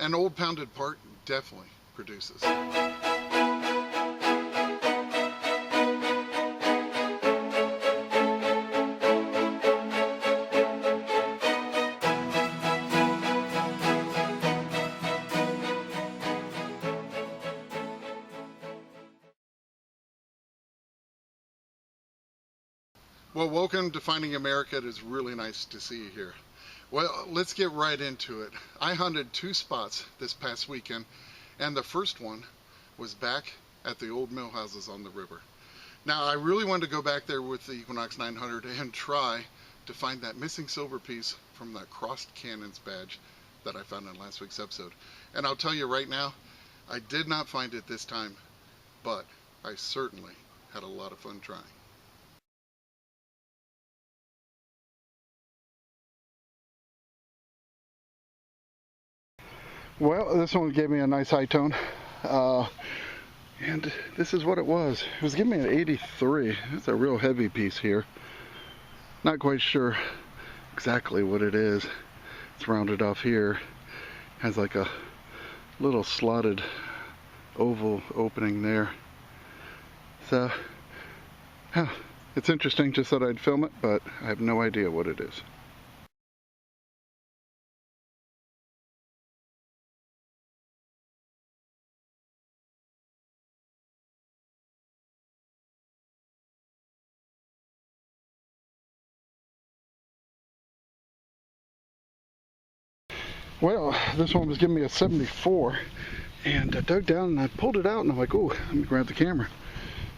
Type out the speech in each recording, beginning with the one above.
An old pounded part definitely produces. Well, welcome to Finding America. It is really nice to see you here. Well, let's get right into it. I hunted 2 spots this past weekend, and the first one was back at the old mill houses on the river. Now, I really wanted to go back there with the Equinox 900 and try to find that missing silver piece from that crossed cannons badge that I found in last week's episode. And I'll tell you right now, I did not find it this time, but I certainly had a lot of fun trying. Well, this one gave me a nice high tone, and this is what it was. It was giving me an 83. It's a real heavy piece here. Not quite sure exactly what it is. It's rounded off here. Has like a little slotted oval opening there. So, yeah, it's interesting. Just thought I'd film it, but I have no idea what it is. Well, this one was giving me a 74, and I dug down and I pulled it out, and I'm like, oh, let me grab the camera,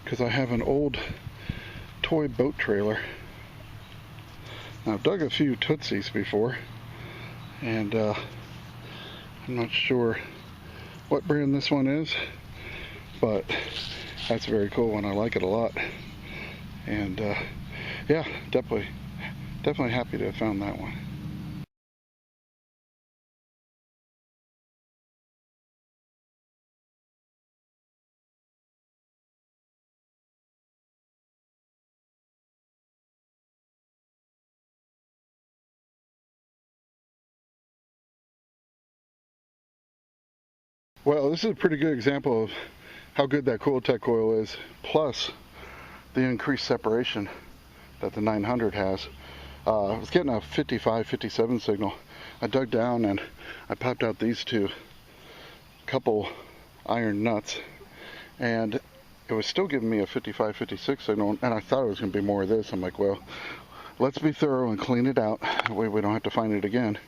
because I have an old toy boat trailer. Now, I've dug a few Tootsies before, and I'm not sure what brand this one is, but that's a very cool one. I like it a lot, and yeah, definitely happy to have found that one. Well, this is a pretty good example of how good that Cooltech coil is, plus the increased separation that the 900 has. I was getting a 55, 57 signal. I dug down and I popped out these two couple iron nuts, and it was still giving me a 55, 56 signal, and I thought it was going to be more of this. I'm like, well, let's be thorough and clean it out. That way we don't have to find it again.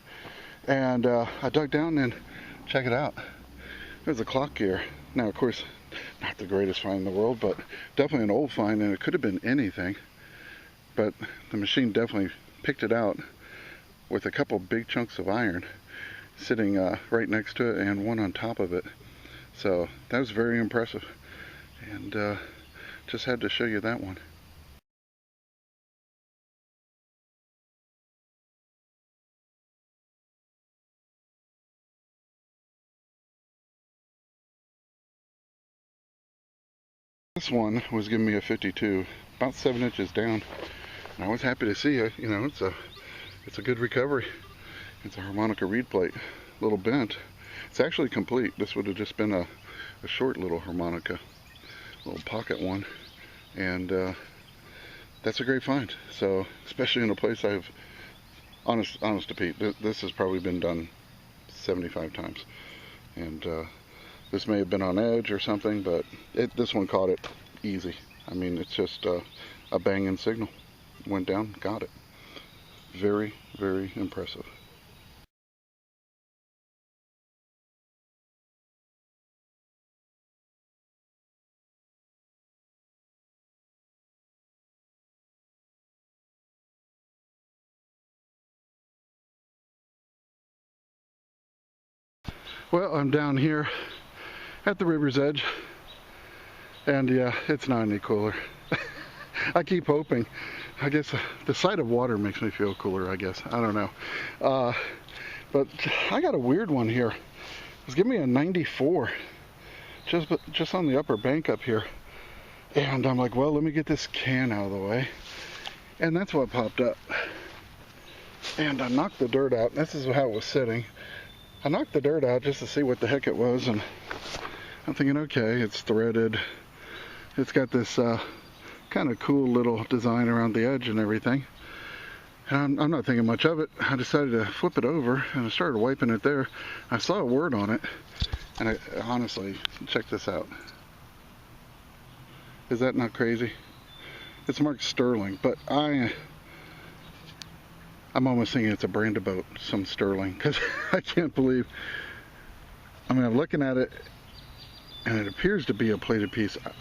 And I dug down and check it out. There's a clock gear. Now, of course, not the greatest find in the world, but definitely an old find, and it could have been anything. But the machine definitely picked it out with a couple big chunks of iron sitting right next to it and one on top of it. So that was very impressive, and just had to show you that one. This one was giving me a 52, about 7 inches down, and I was happy to see it. You know, it's a good recovery. It's a harmonica reed plate, a little bent. It's actually complete. This would have just been a short little harmonica, little pocket one, and that's a great find. So, especially in a place I've, honest to Pete, this has probably been done 75 times, and this may have been on edge or something, but this one caught it easy. I mean, it's just a banging signal. Went down, got it. Very, very impressive. Well, I'm down here at the river's edge, and yeah, it's not any cooler. I keep hoping. I guess the sight of water makes me feel cooler, I guess. I don't know. But I got a weird one here. It's giving me a 94, just on the upper bank up here. And I'm like, well, let me get this can out of the way. And that's what popped up. And I knocked the dirt out. This is how it was sitting. I knocked the dirt out just to see what the heck it was, and I'm thinking, okay, it's threaded. It's got this kind of cool little design around the edge and everything. And I'm not thinking much of it. I decided to flip it over, and I started wiping it there. I saw a word on it, and I honestly, check this out. Is that not crazy? It's marked Sterling, but I'm almost thinking it's a brand of boat, some Sterling, because I can't believe. I mean, I'm looking at it, and it appears to be a plated piece. I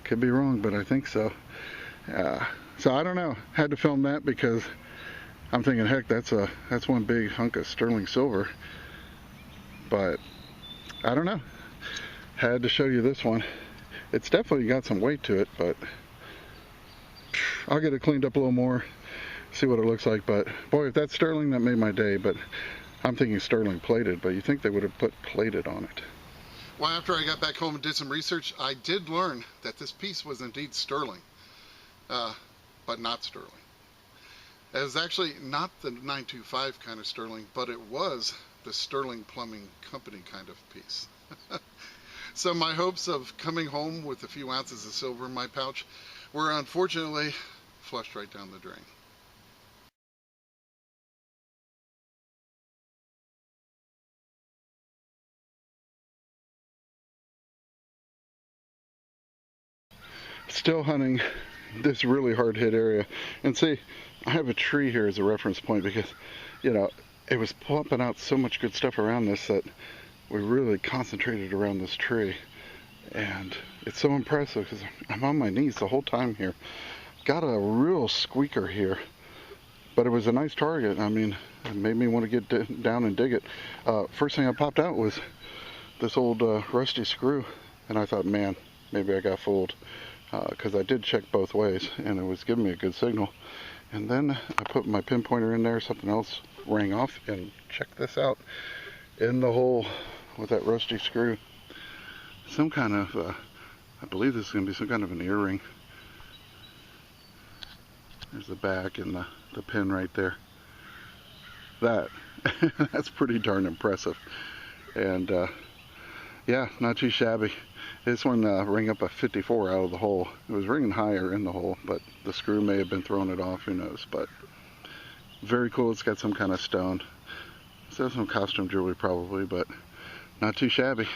could be wrong, but I think so. So I don't know. Had to film that because I'm thinking, heck, that's one big hunk of sterling silver. But I don't know. Had to show you this one. It's definitely got some weight to it, but I'll get it cleaned up a little more, see what it looks like. But boy, if that's sterling, that made my day. But I'm thinking sterling plated, but you think they would have put plated on it. Well, after I got back home and did some research, I did learn that this piece was indeed sterling, but not sterling. It was actually not the 925 kind of sterling, but it was the Sterling Plumbing Company kind of piece. So my hopes of coming home with a few ounces of silver in my pouch were unfortunately flushed right down the drain. Still hunting this really hard hit area. And see, I have a tree here as a reference point because, you know, it was pumping out so much good stuff around this that we really concentrated around this tree. And it's so impressive because I'm on my knees the whole time here. Got a real squeaker here, but it was a nice target. I mean, it made me want to get down and dig it. First thing I popped out was this old rusty screw, and I thought, man, maybe I got fooled, because I did check both ways and it was giving me a good signal. And then I put my pinpointer in there, something else rang off, and check this out. In the hole with that rusty screw, some kind of, I believe this is going to be some kind of an earring. There's the back and the pin right there. That's pretty darn impressive. And yeah, not too shabby. This one rang up a 54 out of the hole. It was ringing higher in the hole, but the screw may have been throwing it off, who knows. But very cool. It's got some kind of stone. So some costume jewelry probably, but not too shabby.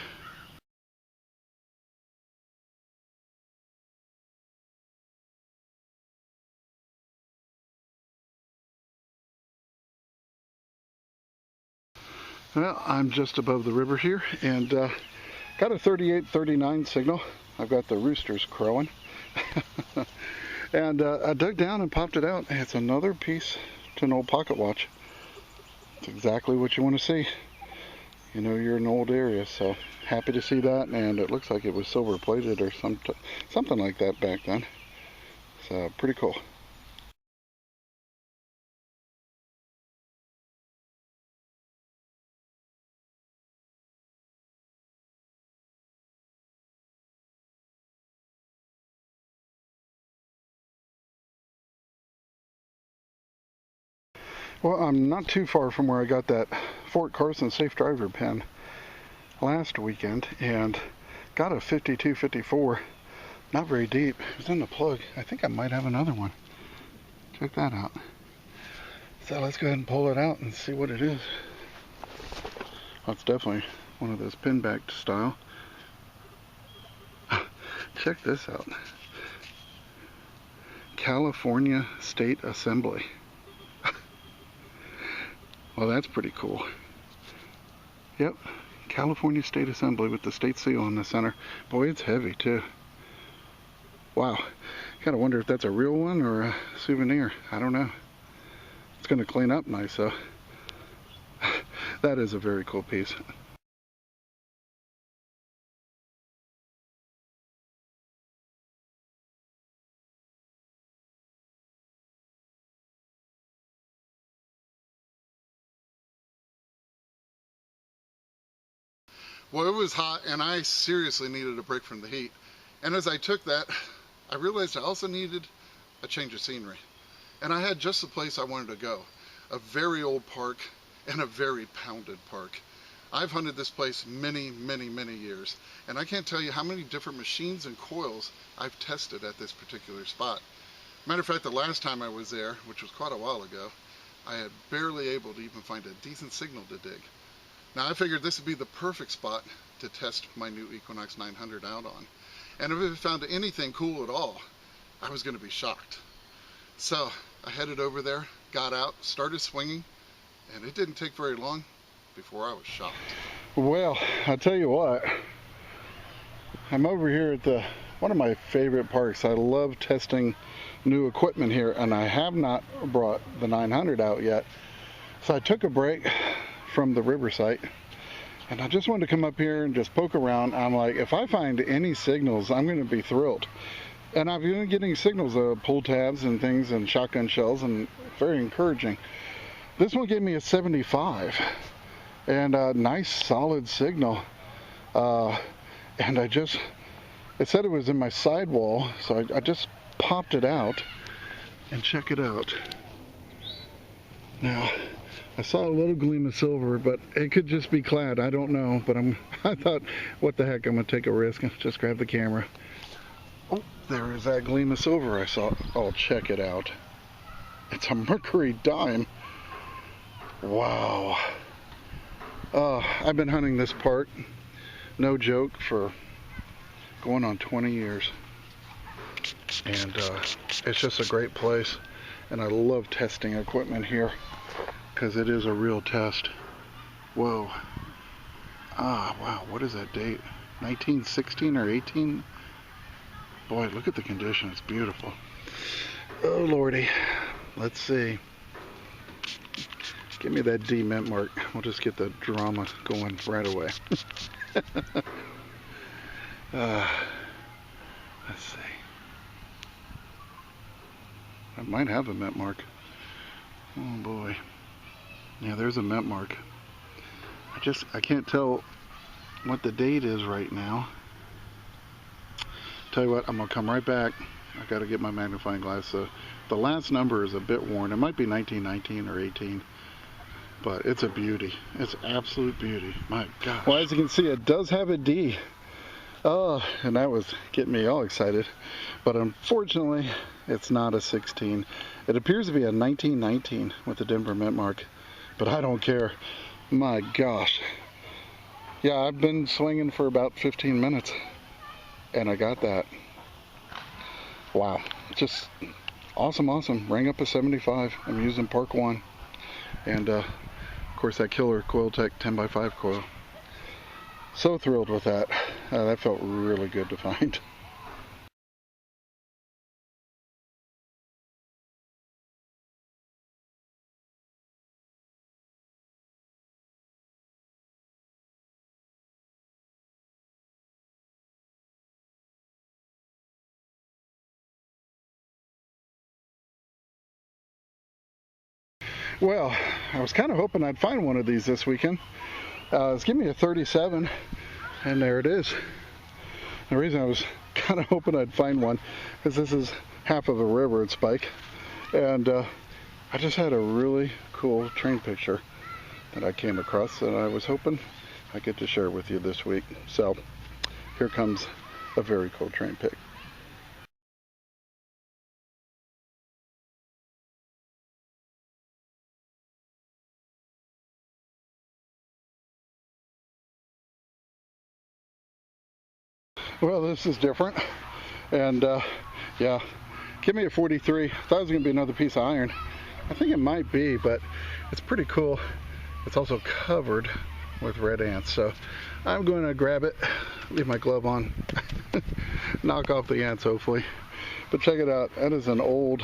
Well, I'm just above the river here, and got a 38-39 signal. I've got the roosters crowing. And I dug down and popped it out. It's another piece to an old pocket watch. It's exactly what you want to see. You know, you're in an old area, so happy to see that. And it looks like it was silver plated or something like that back then. So pretty cool. Well, I'm not too far from where I got that Fort Carson safe driver pin last weekend, and got a 52-54. Not very deep. It was in the plug. I think I might have another one. Check that out. So let's go ahead and pull it out and see what it is. Well, it's definitely one of those pin-backed style. Check this out. California State Assembly. Well, that's pretty cool. Yep, California State Assembly with the state seal in the center. Boy, it's heavy too. Wow, gotta wonder if that's a real one or a souvenir. I don't know. It's gonna clean up nice though. That is a very cool piece. Well, it was hot, and I seriously needed a break from the heat. And as I took that, I realized I also needed a change of scenery. And I had just the place I wanted to go. A very old park and a very pounded park. I've hunted this place many, many, many years, and I can't tell you how many different machines and coils I've tested at this particular spot. Matter of fact, the last time I was there, which was quite a while ago, I had barely able to even find a decent signal to dig. Now I figured this would be the perfect spot to test my new Equinox 900 out on. And if I found anything cool at all, I was going to be shocked. So I headed over there, got out, started swinging, and it didn't take very long before I was shocked. Well, I'll tell you what, I'm over here at one of my favorite parks. I love testing new equipment here, and I have not brought the 900 out yet. So I took a break from the river site, and I just wanted to come up here and just poke around. I'm like, if I find any signals, I'm going to be thrilled. And I've been getting signals of pull tabs and things and shotgun shells, and very encouraging. This one gave me a 75 and a nice solid signal. And it said it was in my sidewall, so I just popped it out and check it out. Now, I saw a little gleam of silver, but it could just be clad. I don't know, but I thought, what the heck, I'm gonna take a risk and just grab the camera. Oh, there is that gleam of silver I saw. Oh, check it out. It's a mercury dime. Wow. I've been hunting this park, no joke, for going on 20 years. And it's just a great place. And I love testing equipment here, because it is a real test. Whoa. Wow, what is that date? 1916 or 18? Boy, look at the condition, it's beautiful. Oh lordy, let's see. Give me that D mint mark. We'll just get the drama going right away. Let's see. I might have a mint mark. Oh boy. Yeah, there's a mint mark. I can't tell what the date is right now. Tell you what, I'm gonna come right back. I gotta get my magnifying glass. The last number is a bit worn. It might be 1919 or 18, but it's a beauty. It's absolute beauty. My gosh. Well, as you can see, it does have a D. Oh, and that was getting me all excited. But unfortunately, it's not a 16. It appears to be a 1919 with the Denver mint mark, but I don't care. My gosh. Yeah, I've been swinging for about 15 minutes, and I got that. Wow, just awesome, awesome. Rang up a 75. I'm using Park 1, and of course that killer Coiltech 10x5 coil. So thrilled with that. That felt really good to find. Well, I was kind of hoping I'd find one of these this weekend. It's giving me a 37, and there it is. The reason I was kind of hoping I'd find one is this is half of a river spike, and I just had a really cool train picture that I came across that I was hoping I get to share with you this week. So here comes a very cool train pic. Well, this is different, and yeah, give me a 43. Thought it was gonna be another piece of iron. I think it might be, but it's pretty cool. It's also covered with red ants, so I'm going to grab it, leave my glove on, knock off the ants hopefully. But check it out, that is an old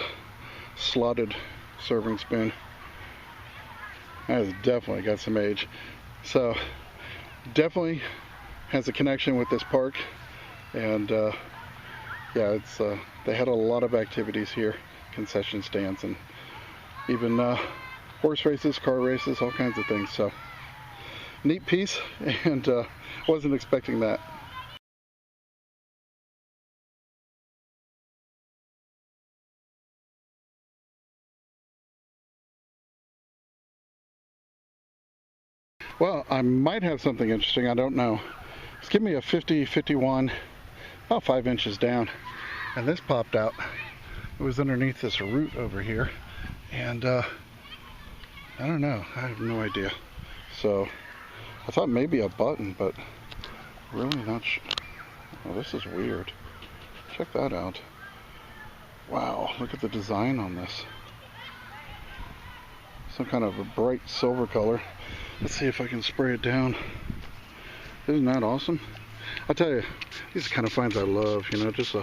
slotted serving spoon. That has definitely got some age. So definitely has a connection with this park, and yeah, it's they had a lot of activities here, concession stands, and even horse races, car races, all kinds of things. So neat piece, and wasn't expecting that. Well, I might have something interesting, I don't know. It's giving me a 50, 51, about 5 inches down. And this popped out. It was underneath this root over here. And I don't know, I have no idea. So I thought maybe a button, but really not sure. Oh, this is weird. Check that out. Wow, look at the design on this. Some kind of a bright silver color. Let's see if I can spray it down. Isn't that awesome? I'll tell you, these are kind of finds I love, you know, just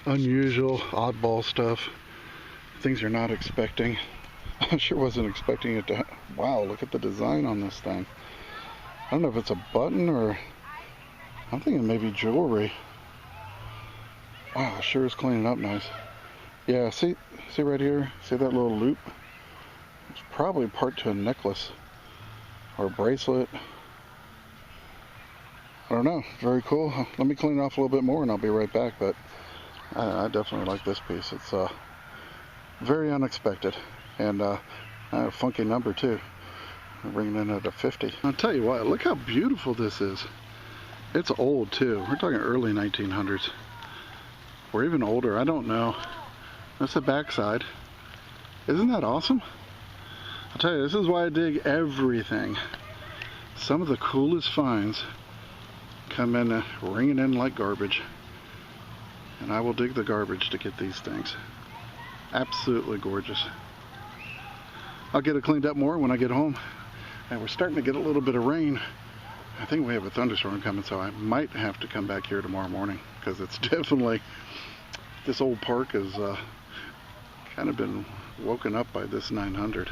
unusual, oddball stuff. Things you're not expecting. I sure wasn't expecting it to. Wow, look at the design on this thing. I don't know if it's a button or I'm thinking maybe jewelry. Wow, sure is cleaning up nice. Yeah, see right here? See that little loop? It's probably part to a necklace or a bracelet. I don't know. Very cool. Let me clean it off a little bit more and I'll be right back. But I definitely like this piece. It's very unexpected and a funky number too. We're bringing in at a 50. I'll tell you what, look how beautiful this is. It's old too. We're talking early 1900s. Or even older, I don't know. That's the backside. Isn't that awesome? I'll tell you, this is why I dig everything. Some of the coolest finds come in ringing in like garbage. And I will dig the garbage to get these things. Absolutely gorgeous. I'll get it cleaned up more when I get home. And we're starting to get a little bit of rain. I think we have a thunderstorm coming, so I might have to come back here tomorrow morning because it's definitely, this old park has kind of been woken up by this 900.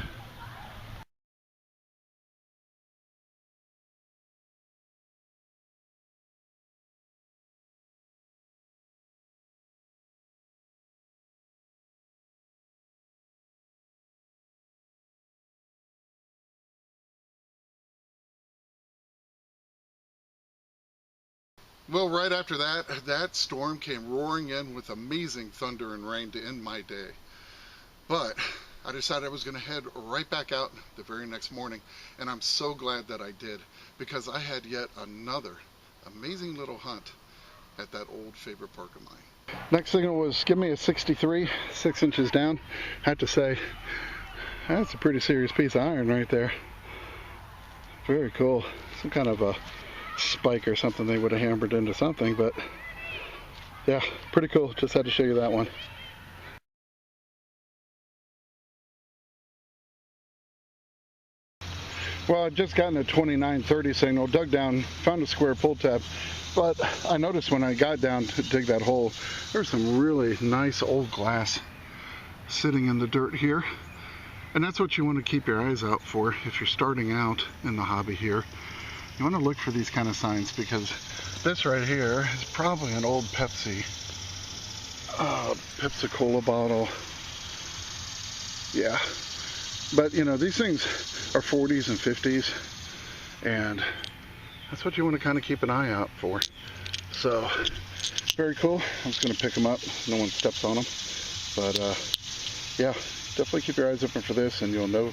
Well, right after that storm came roaring in with amazing thunder and rain to end my day. But I decided I was going to head right back out the very next morning, and I'm so glad that I did because I had yet another amazing little hunt at that old favorite park of mine. Next signal was give me a 63, 6 inches down. I have to say, that's a pretty serious piece of iron right there. Very cool. Some kind of a spike or something they would have hammered into something, but yeah, pretty cool. Just had to show you that one. Well, I'd just gotten a 2930 signal, dug down, found a square pull tab, but I noticed when I got down to dig that hole, there's some really nice old glass sitting in the dirt here. And that's what you want to keep your eyes out for if you're starting out in the hobby here. You want to look for these kind of signs because this right here is probably an old Pepsi Cola bottle. Yeah, but you know, these things are 40s and 50s, and that's what you want to kind of keep an eye out for. So very cool. I'm just going to pick them up. No one steps on them, but yeah, definitely keep your eyes open for this and you'll know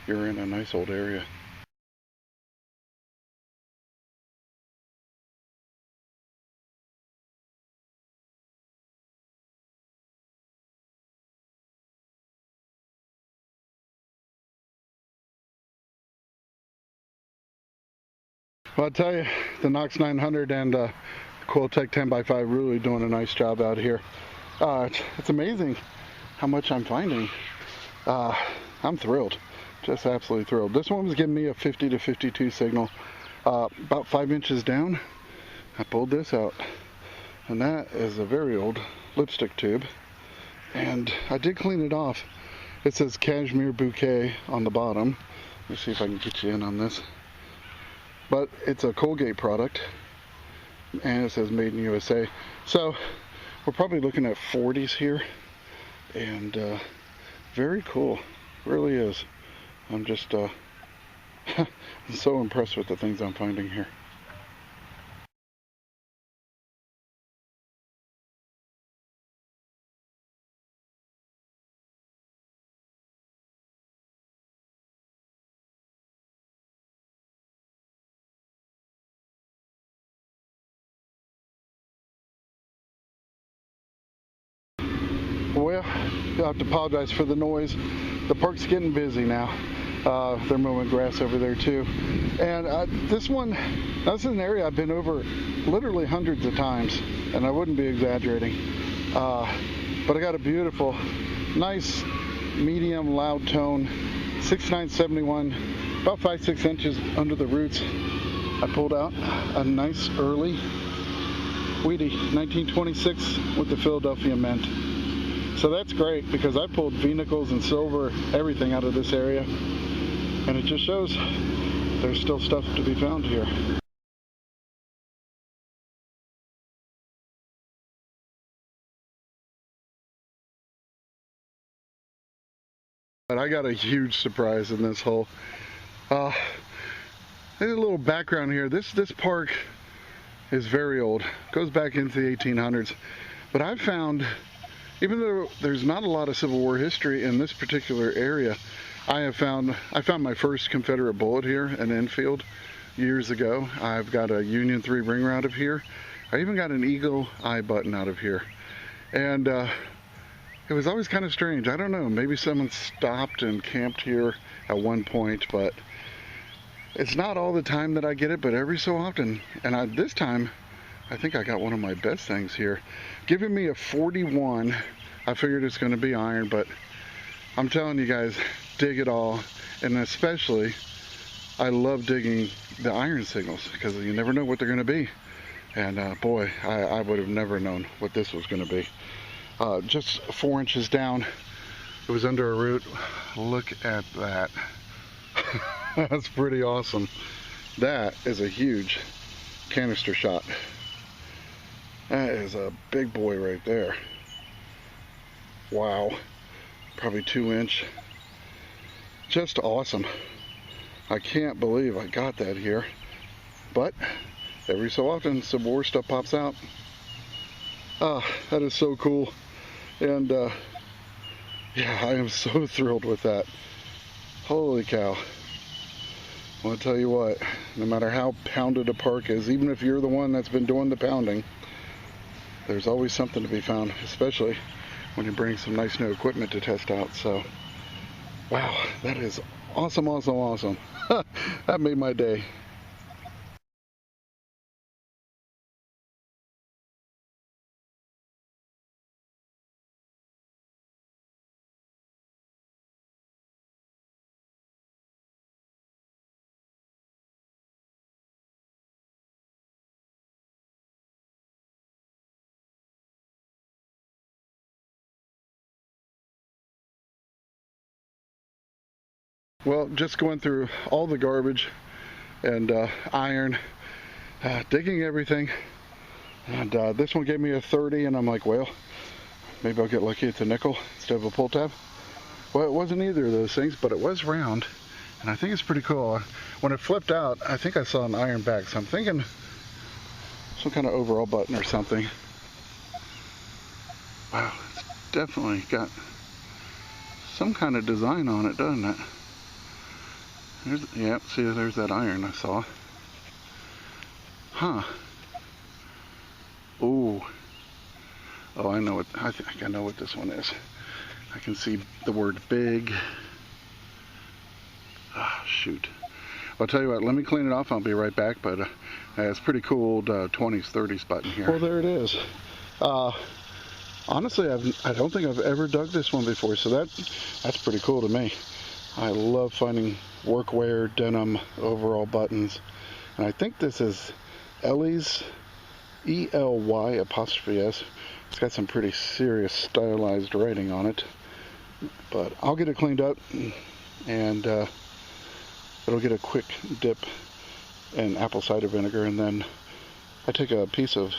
you're in a nice old area. Well, I'll tell you, the Knox 900 and Quiltech 10x5 really doing a nice job out here. It's amazing how much I'm finding. I'm thrilled, just absolutely thrilled. This one was giving me a 50 to 52 signal. About 5 inches down, I pulled this out, and that is a very old lipstick tube. And I did clean it off. It says Cashmere Bouquet on the bottom. Let me see if I can get you in on this. But it's a Colgate product, and it says made in USA. So we're probably looking at 40s here, and very cool, really is. I'm just so impressed with the things I'm finding here. Well, you'll have to apologize for the noise. The park's getting busy now. They're mowing grass over there too. And this is an area I've been over literally hundreds of times, and I wouldn't be exaggerating. But I got a beautiful, nice, medium, loud tone, 6971, about 5-6 inches under the roots. I pulled out a nice early Wheatie 1926 with the Philadelphia mint. So that's great because I pulled V-nickels and silver, everything out of this area. And it just shows there's still stuff to be found here. But I got a huge surprise in this hole. There's a little background here. This park is very old. Goes back into the 1800s. But I've found, even though there's not a lot of Civil War history in this particular area, I found my first Confederate bullet here in Enfield years ago. I've got a Union 3 ring rod of here. I even got an eagle eye button out of here. And it was always kind of strange. I don't know, maybe someone stopped and camped here at one point, but it's not all the time that I get it, but every so often. And this time, I think I got one of my best things here. Giving me a 41, I figured it's going to be iron, but I'm telling you guys, dig it all. And especially, I love digging the iron signals because you never know what they're going to be. And boy, I would have never known what this was going to be. Just 4 inches down, it was under a root. Look at that. That's pretty awesome. That is a huge canister shot. That is a big boy right there. Wow. Probably 2-inch. Just awesome. I can't believe I got that here. But every so often some more stuff pops out. That is so cool. And yeah, I am so thrilled with that. Holy cow. I want to tell you what, no matter how pounded a park is, even if you're the one that's been doing the pounding, there's always something to be found, especially when you bring some nice new equipment to test out. So, wow, that is awesome, awesome, awesome. That made my day. Well, just going through all the garbage and iron, digging everything, and this one gave me a 30, and I'm like, well, maybe I'll get lucky at the nickel instead of a pull tab. Well, it wasn't either of those things, but it was round, and I think it's pretty cool. When it flipped out, I think I saw an iron back, so I'm thinking some kind of overall button or something. Wow, it's definitely got some kind of design on it, doesn't it? Yeah, see, there's that iron I saw. Huh. Ooh. Oh, I know I think I know what this one is. I can see the word big. Ah, shoot. I'll tell you what, let me clean it off. I'll be right back, but it's pretty cool old 20s, 30s button here. Well, there it is. Honestly, I don't think I've ever dug this one before, so that's pretty cool to me. I love finding workwear, denim, overall buttons. And I think this is Ely's, E-L-Y apostrophe S. It's got some pretty serious stylized writing on it. But I'll get it cleaned up, and it'll get a quick dip in apple cider vinegar, and then I take a piece of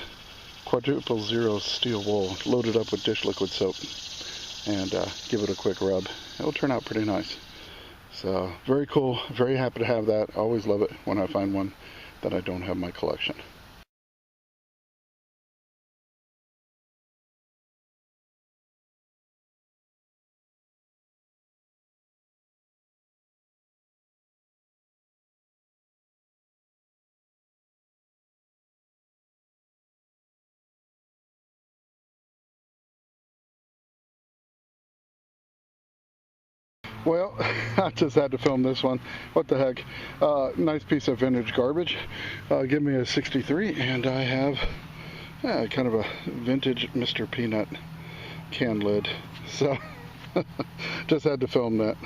quadruple zero steel wool, load it up with dish liquid soap, and give it a quick rub. It'll turn out pretty nice. So, very cool, very happy to have that. I always love it when I find one that I don't have in my collection. Well, I just had to film this one. What the heck? Nice piece of vintage garbage. Give me a 63, and I have kind of a vintage Mr. Peanut can lid. So, just had to film that.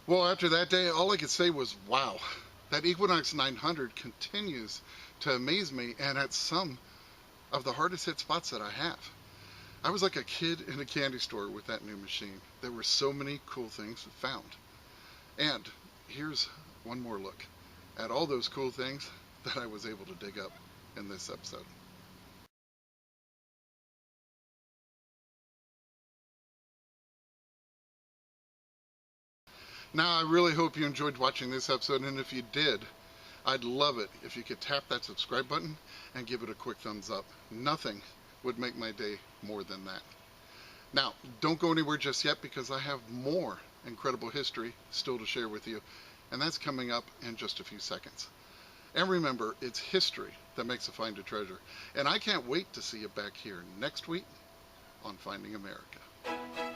Well, after that day, all I could say was, wow, that Equinox 900 continues to amaze me, and at some of the hardest hit spots that I have. I was like a kid in a candy store with that new machine. There were so many cool things found. And here's one more look at all those cool things that I was able to dig up in this episode. Now, I really hope you enjoyed watching this episode, and if you did, I'd love it if you could tap that subscribe button and give it a quick thumbs up. Nothing would make my day more than that. Now, don't go anywhere just yet, because I have more incredible history still to share with you, and that's coming up in just a few seconds. And remember, it's history that makes a find a treasure, and I can't wait to see you back here next week on Finding America.